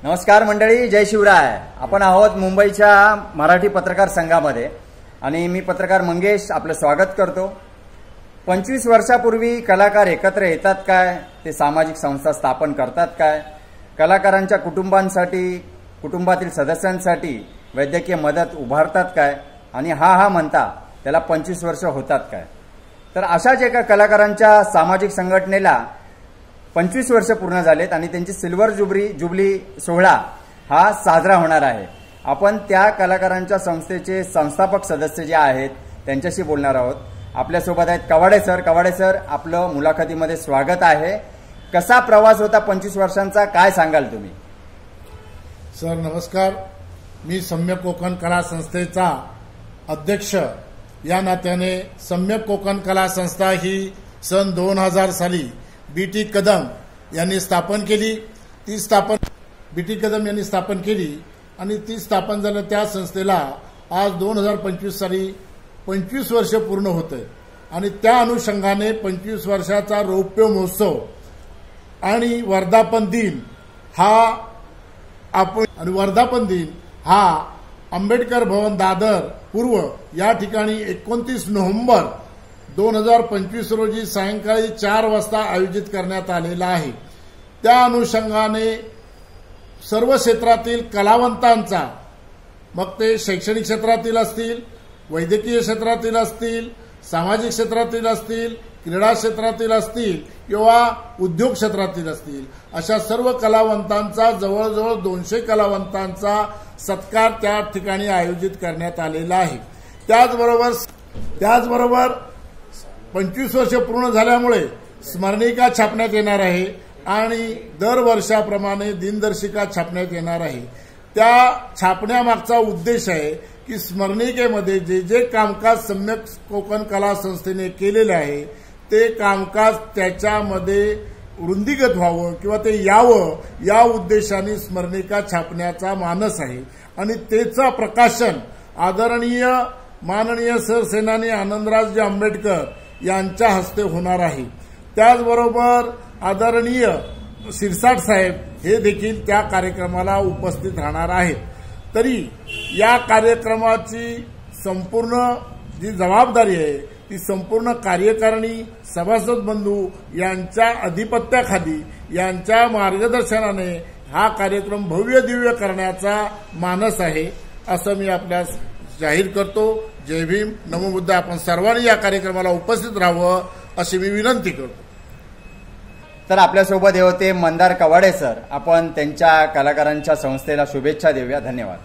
नमस्कार मंडळी, जय शिवराय। आपण आहोत मुंबईच्या मराठी पत्रकार संघामध्ये आणि मी पत्रकार मंगेश आपलं स्वागत करतो। 25 वर्षापूर्वी कलाकार एकत्र येतात काय, ते सामाजिक संस्था स्थापन करतात काय, कलाकारांच्या कुटुंबांसाठी कुटुंबातील सदस्यांसाठी वैद्यकीय मदत उभारतात काय आणि हा म्हणता त्याला 25 वर्ष होतात काय। तर अशाच एका कलाकारांच्या सामाजिक संघटनेला 25 वर्ष पूर्ण झालेत आणि त्यांची सिल्वर जुबली सोहळा हा साजरा होणार आहे। आपण त्या कलाकारांच्या संस्थेचे संस्थापक सदस्य जे आहेत त्यांच्याशी बोलणार आहोत। आपल्यासोबत आहेत कवाडे सर। कवाडे सर, आपलं मुलाखतीमध्ये स्वागत आहे। कसा प्रवास होता 25 वर्षांचा, काय सांगाल तुम्ही? सर नमस्कार, मी सम्यक कोकण कला संस्थेचा अध्यक्ष या नात्याने सम्यक कोकण कला संस्था ही सन 2000 साली बीटी कदम यांनी स्थापन केली। बीटी कदम यांनी स्थापन केली आणि ती स्थापन झाल्या त्या संस्थेला आज 2025 साली 25 वर्ष पूर्ण होते आणि त्या अनुषंगाने 25 वर्षाचा रौप्य महोत्सव आणि वर्धापन दिन हा आंबेडकर भवन दादर पूर्व या ठिकाणी 29 नोव्हेंबर 2025 रोजी सायंकाळी 4 वाजता आयोजित करण्यात आलेला आहे। त्या अनुषंगाने सर्व क्षेत्रातील कलावंतांचा, मग ते शैक्षणिक क्षेत्रातील असतील, वैद्यकीय क्षेत्रातील असतील, सामाजिक क्षेत्रातील असतील, क्रीडा क्षेत्रातील असतील किंवा उद्योग क्षेत्रातील असतील, अशा सर्व कलावंतांचा जवळजवळ 200 कलावंतांचा सत्कार त्या ठिकाणी आयोजित करण्यात आलेला आहे। त्याचबरोबर 25 वर्ष पूर्ण झाल्यामुळे स्मरणिका छापण्यात येणार आहे आणि दरवर्षाप्रमाणे दिनदर्शिका छापण्यात येणार आहे। त्या छापण्यामागचा उद्देश आहे की स्मरणिकेमध्ये जे जे कामकाज सम्यक कोकण कला संस्थेने केलेले आहे ते कामकाज त्याच्यामध्ये वृद्धिंगत व्हावं किंवा ते यावं या उद्देशाने स्मरणिका छापण्याचा मानस आहे आणि त्याचं प्रकाशन आदरणीय माननीय सरसेनानी आनंदरावजी आंबेडकर यांच्या हस्ते होणार आहे। त्याचबरोबर आदरणीय शिरसाट साहेब हे देखील त्या कार्यक्रमाला उपस्थित राहणार आहेत। तरी या कार्यक्रमाची संपूर्ण जी जबाबदारी आहे ती संपूर्ण कार्यकारिणी सभासद बंधू यांच्या अधिपत्याखाली यांच्या मार्गदर्शनाने हा कार्यक्रम भव्य दिव्य करण्याचा मानस आहे असं मी आपल्यास जाहीर करतो। जय भीम, नमो बुद्ध। आपण सर्वांनी या कार्यक्रमाला उपस्थित राहावं अशी मी विनंती करतो। तर आपल्यासोबत हे होते मंदार कवाडे सर। आपण त्यांच्या कलाकारांच्या संस्थेला शुभेच्छा देऊया। धन्यवाद।